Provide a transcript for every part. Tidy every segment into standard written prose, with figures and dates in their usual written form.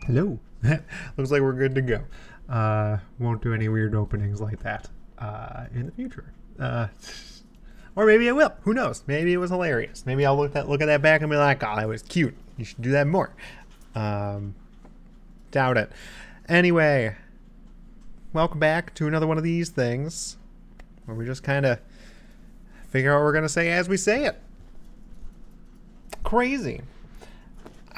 Hello. Looks like we're good to go. Won't do any weird openings like that in the future. Or maybe I will. Who knows? Maybe it was hilarious. Maybe I'll look at that back and be like, "Oh, that was cute. You should do that more." Doubt it. Anyway, welcome back to another one of these things where we just kind of figure out what we're gonna say as we say it. Crazy.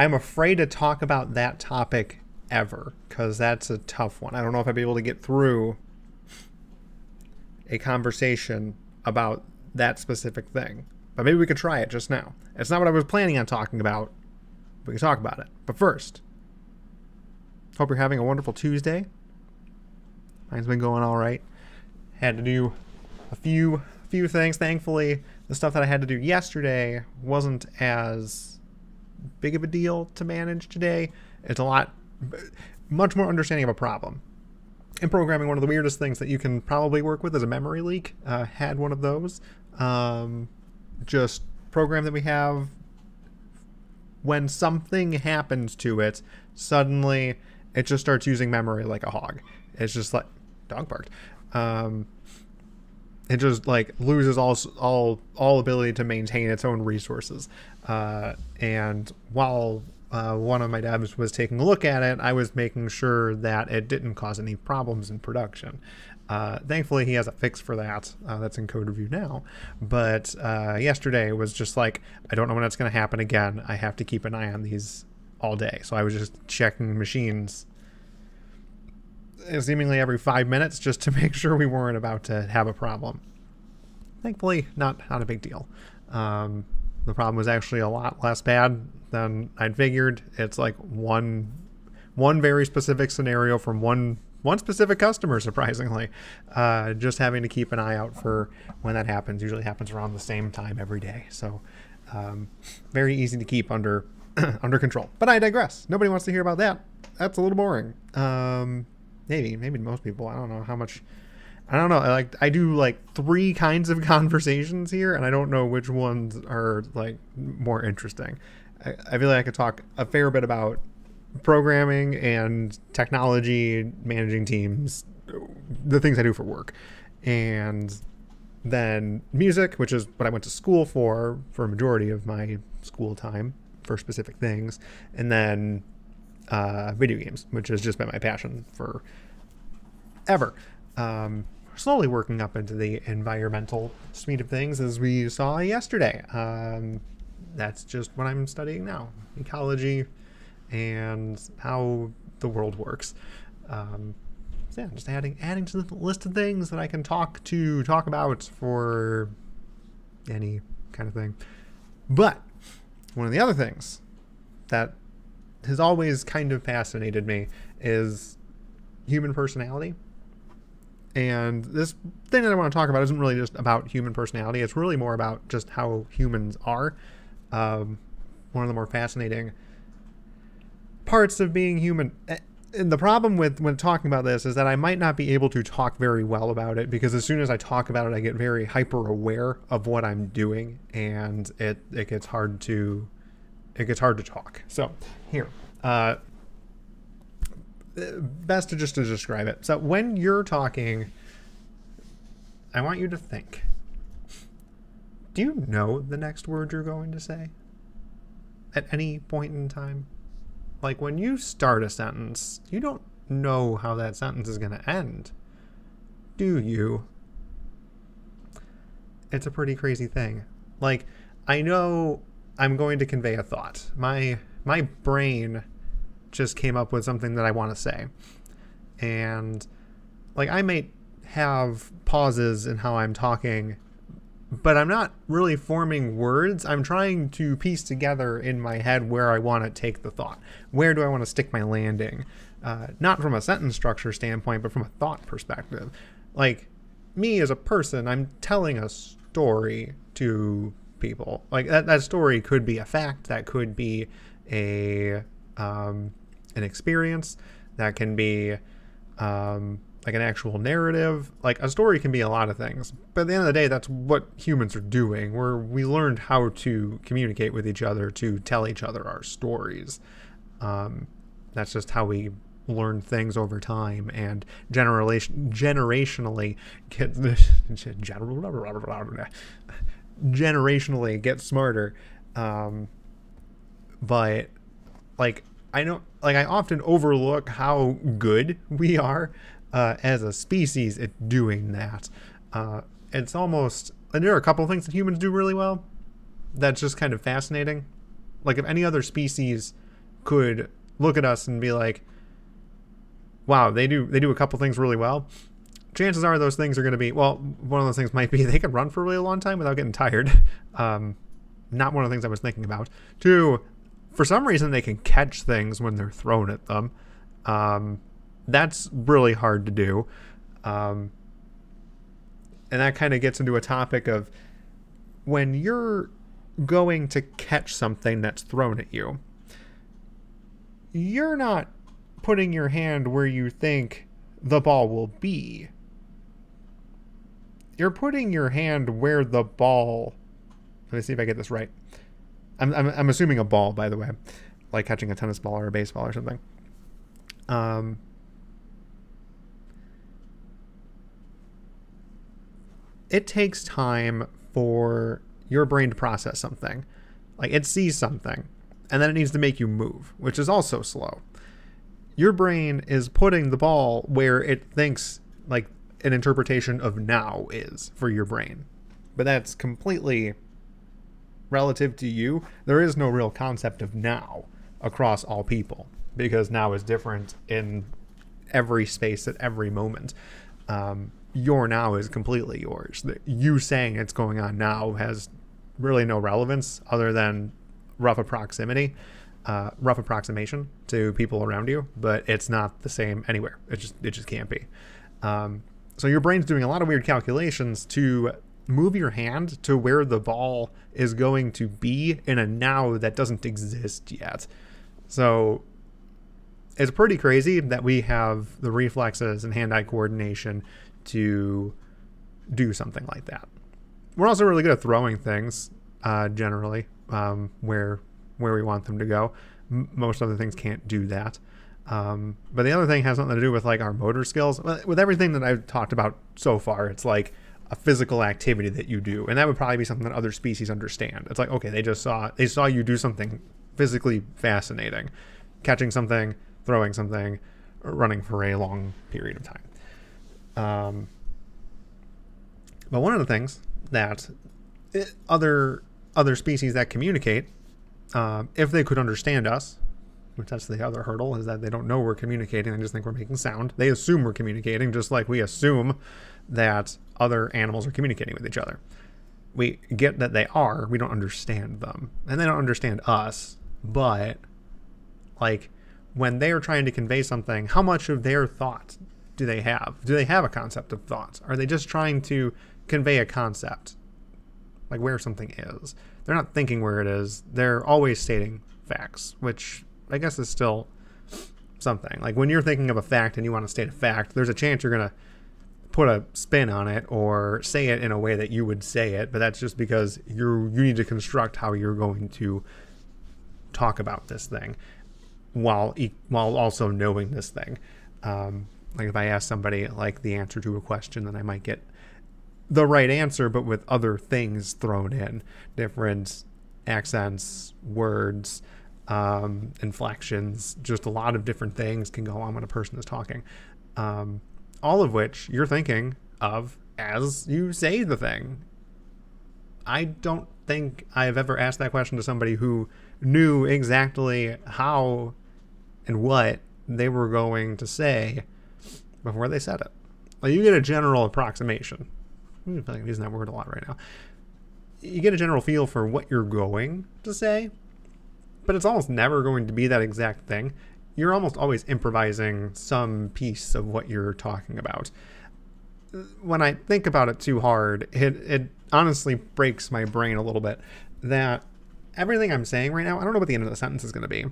I'm afraid to talk about that topic ever because that's a tough one. I don't know if I'd be able to get through a conversation about that specific thing, but maybe we could try it just now. It's not what I was planning on talking about. We can talk about it. But first, hope you're having a wonderful Tuesday. Mine's been going all right. Had to do a few things. Thankfully, the stuff that I had to do yesterday wasn't as big of a deal to manage today. It's much more understanding of a problem. In programming, one of the weirdest things that you can probably work with is a memory leak. Had one of those. Just program that we have, when something happens to it, suddenly it just starts using memory like a hog. It's just like, dog barked. It just like loses all ability to maintain its own resources. And while one of my devs was taking a look at it, I was making sure that it didn't cause any problems in production. Thankfully, he has a fix for that. That's in code review now. But yesterday was just like, I don't know when it's going to happen again. I have to keep an eye on these all day. So I was just checking machines seemingly every 5 minutes just to make sure we weren't about to have a problem. Thankfully, not a big deal. The problem was actually a lot less bad than I'd figured. It's like one very specific scenario from one specific customer, surprisingly. Just having to keep an eye out for when that happens. Usually happens around the same time every day. So very easy to keep under under control. But I digress. Nobody wants to hear about that. That's a little boring. Maybe most people. I don't know how much. I don't know. I do like 3 kinds of conversations here, and I don't know which ones are like more interesting. I feel like I could talk a fair bit about programming and technology, managing teams, the things I do for work, and then music, which is what I went to school for a majority of my school time for specific things, and then video games, which has just been my passion for ever. Slowly working up into the environmental suite of things, as we saw yesterday. That's just what I'm studying now, ecology and how the world works. So yeah, just adding to the list of things that I can talk about for any kind of thing. But one of the other things that has always kind of fascinated me is human personality. And this thing that I want to talk about isn't really just about human personality. It's really more about just how humans are. One of the more fascinating parts of being human. And the problem with when talking about this is that I might not be able to talk very well about it, because as soon as I talk about it, I get very hyper aware of what I'm doing, and it gets hard to talk. So here, best to describe it. So when you're talking, I want you to think. Do you know the next word you're going to say at any point in time? Like when you start a sentence, you don't know how that sentence is going to end, do you? It's a pretty crazy thing. Like, I know I'm going to convey a thought. My brain just came up with something that I want to say. And like, I might have pauses in how I'm talking, but I'm not really forming words. I'm trying to piece together in my head where I want to take the thought. Where do I want to stick my landing? Not from a sentence structure standpoint, but from a thought perspective. Like, me as a person, I'm telling a story to people. Like, that story could be a fact. That could be an experience, that can be like an actual narrative. Like, a story can be a lot of things, but at the end of the day, that's what humans are doing. We learned how to communicate with each other, to tell each other our stories. That's just how we learn things over time and generationally get smarter. But like I often overlook how good we are as a species at doing that. It's almost, and there are a couple of things that humans do really well that's just kind of fascinating. Like if any other species could look at us and be like, wow, they do a couple things really well, chances are those things are going to be, well, one of those things might be they can run for a really long time without getting tired. Not one of the things I was thinking about. Two, for some reason they can catch things when they're thrown at them. That's really hard to do. And that kind of gets into a topic of when you're going to catch something that's thrown at you, you're not putting your hand where you think the ball will be. You're putting your hand where the ball... Let me see if I get this right. I'm assuming a ball, by the way. Like catching a tennis ball or a baseball or something. It takes time for your brain to process something. Like it sees something, and then it needs to make you move, which is also slow. Your brain is putting the ball where it thinks like an interpretation of now is for your brain. But that's completely relative to you. There is no real concept of now across all people because now is different in every space at every moment. Your now is completely yours. You saying it's going on now has really no relevance other than rough approximation to people around you, but it's not the same anywhere. It just can't be. So your brain's doing a lot of weird calculations to move your hand to where the ball is going to be in a now that doesn't exist yet. So it's pretty crazy that we have the reflexes and hand-eye coordination to do something like that. We're also really good at throwing things, generally, where we want them to go. Most other things can't do that. But the other thing has something to do with like our motor skills. With everything that I've talked about so far, it's like a physical activity that you do, and that would probably be something that other species understand. It's like, okay, they saw you do something physically fascinating, catching something, throwing something, or running for a long period of time. But one of the things that other species that communicate, if they could understand us, which that's the other hurdle, is that they don't know we're communicating. They just think we're making sound. They assume we're communicating, just like we assume that other animals are communicating with each other. We get that they are, we don't understand them. And they don't understand us, but like when they are trying to convey something, how much of their thought do they have? Do they have a concept of thought? Are they just trying to convey a concept? Like where something is. They're not thinking where it is. They're always stating facts, which I guess is still something. Like when you're thinking of a fact and you want to state a fact, there's a chance you're going to put a spin on it or say it in a way that you would say it, but that's just because you need to construct how you're going to talk about this thing while also knowing this thing. Like if I ask somebody like the answer to a question, then I might get the right answer, but with other things thrown in, different accents, words, inflections, just a lot of different things can go on when a person is talking. All of which you're thinking of as you say the thing. I don't think I've ever asked that question to somebody who knew exactly how and what they were going to say before they said it. Like you get a general approximation. I'm using that word a lot right now. You get a general feel for what you're going to say, but it's almost never going to be that exact thing. You're almost always improvising some piece of what you're talking about. When I think about it too hard, it honestly breaks my brain a little bit that everything I'm saying right now, I don't know what the end of the sentence is going to be.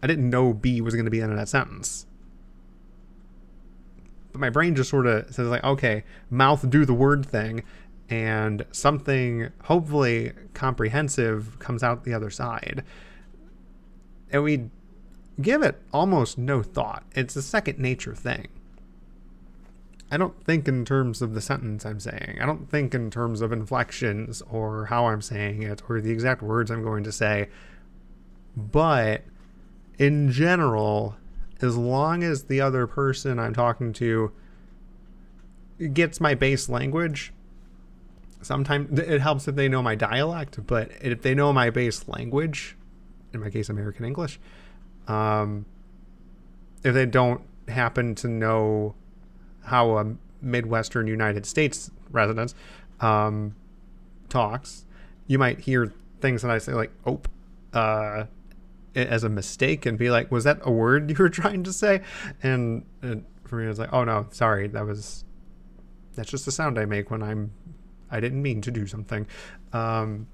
I didn't know B was going to be the end of that sentence. But my brain just sort of says like, okay, mouth do the word thing, and something hopefully comprehensive comes out the other side. And give it almost no thought. It's a second nature thing. I don't think in terms of the sentence I'm saying. I don't think in terms of inflections or how I'm saying it or the exact words I'm going to say. But in general, as long as the other person I'm talking to gets my base language, sometimes it helps if they know my dialect, but if they know my base language, in my case, American English, if they don't happen to know how a Midwestern United States resident talks, you might hear things that I say like, as a mistake and be like, was that a word you were trying to say? And for me, it's like, oh no, sorry. That's just the sound I make when I didn't mean to do something. And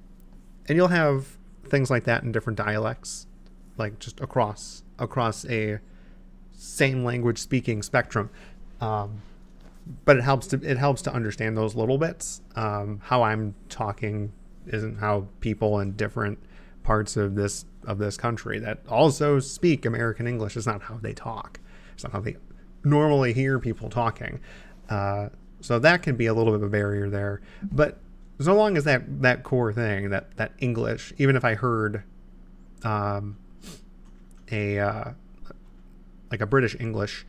you'll have things like that in different dialects, like just across a same language speaking spectrum. But it helps to understand those little bits. How I'm talking isn't how people in different parts of this country that also speak American English is not how they talk. It's not how they normally hear people talking. So that can be a little bit of a barrier there. But so long as that core thing, that English, even if I heard a British English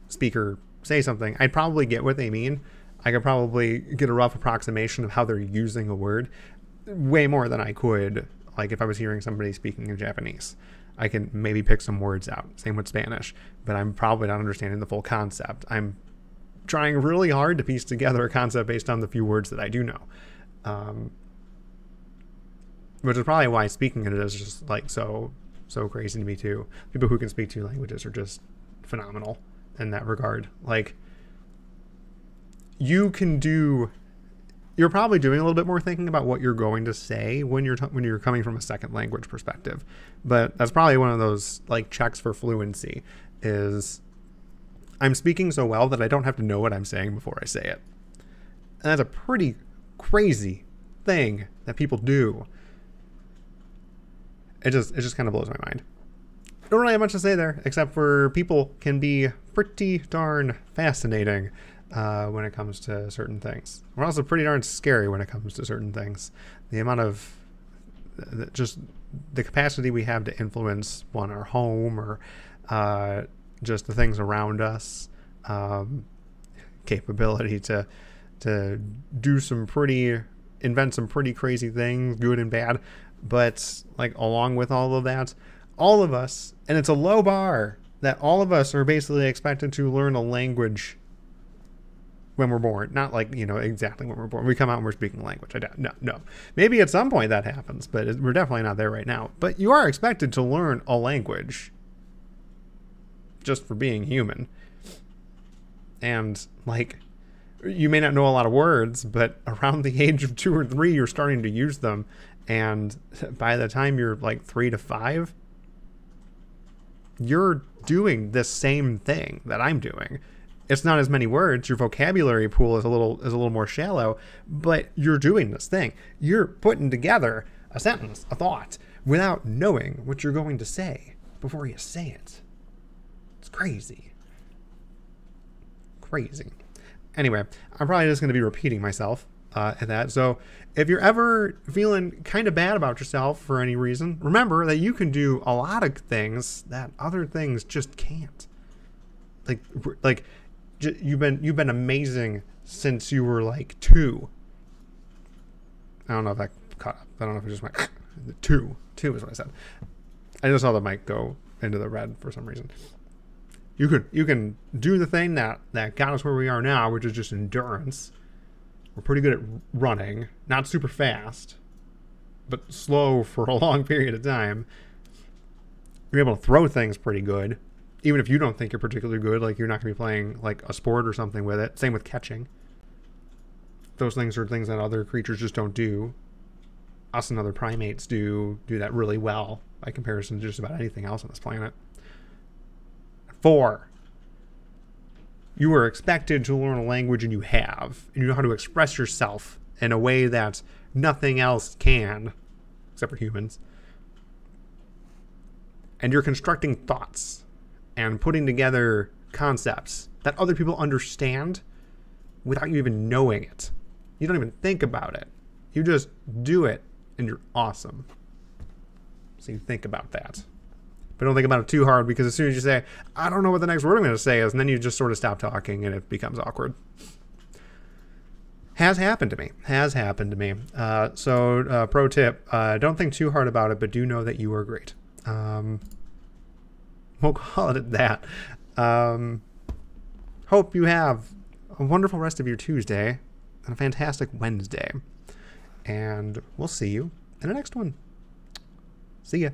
speaker say something, I'd probably get what they mean. I could probably get a rough approximation of how they're using a word way more than I could like if I was hearing somebody speaking in Japanese. I can maybe pick some words out. Same with Spanish, but I'm probably not understanding the full concept. I'm trying really hard to piece together a concept based on the few words that I do know. Which is probably why speaking it is just like so crazy to me too. People who can speak two languages are just phenomenal in that regard. Like, you're probably doing a little bit more thinking about what you're going to say when you're coming from a second language perspective. But that's probably one of those like checks for fluency is I'm speaking so well that I don't have to know what I'm saying before I say it. And that's a pretty crazy thing that people do. It just kind of blows my mind. Don't really have much to say there, except for people can be pretty darn fascinating when it comes to certain things. We're also pretty darn scary when it comes to certain things. The amount of just the capacity we have to influence our home or just the things around us, capability to invent some pretty crazy things, good and bad. But like along with all of that, all of us, and it's a low bar, that all of us are basically expected to learn a language when we're born. Not like, exactly when we're born. We come out and we're speaking language. No. Maybe at some point that happens, but we're definitely not there right now. But you are expected to learn a language just for being human. And like, you may not know a lot of words, but around the age of 2 or 3, you're starting to use them. And by the time you're like 3 to 5, you're doing the same thing that I'm doing. It's not as many words. Your vocabulary pool is a little more shallow, but you're doing this thing. You're putting together a sentence, a thought, without knowing what you're going to say before you say it. It's crazy. Crazy. Anyway, I'm probably just going to be repeating myself at that. So if you're ever feeling kind of bad about yourself for any reason, remember that you can do a lot of things that other things just can't. Like you've been amazing since you were like 2. I don't know if I caught up. I don't know if it just went 2. 2 is what I said. I just saw the mic go into the red for some reason. You can do the thing that got us where we are now, which is just endurance. We're pretty good at running, not super fast, but slow for a long period of time. You're able to throw things pretty good, even if you don't think you're particularly good, like you're not going to be playing like a sport or something with it. Same with catching. Those things are things that other creatures just don't do. Us and other primates do that really well by comparison to just about anything else on this planet. 4, you are expected to learn a language, and you have. And you know how to express yourself in a way that nothing else can, except for humans. and you're constructing thoughts and putting together concepts that other people understand without you even knowing it. You don't even think about it. You just do it, and you're awesome. So you think about that. But don't think about it too hard, because as soon as you say, I don't know what the next word I'm going to say is, and then you just sort of stop talking and it becomes awkward. Has happened to me. So pro tip, don't think too hard about it, but do know that you are great. We'll call it at that. Hope you have a wonderful rest of your Tuesday and a fantastic Wednesday. And we'll see you in the next one. See ya.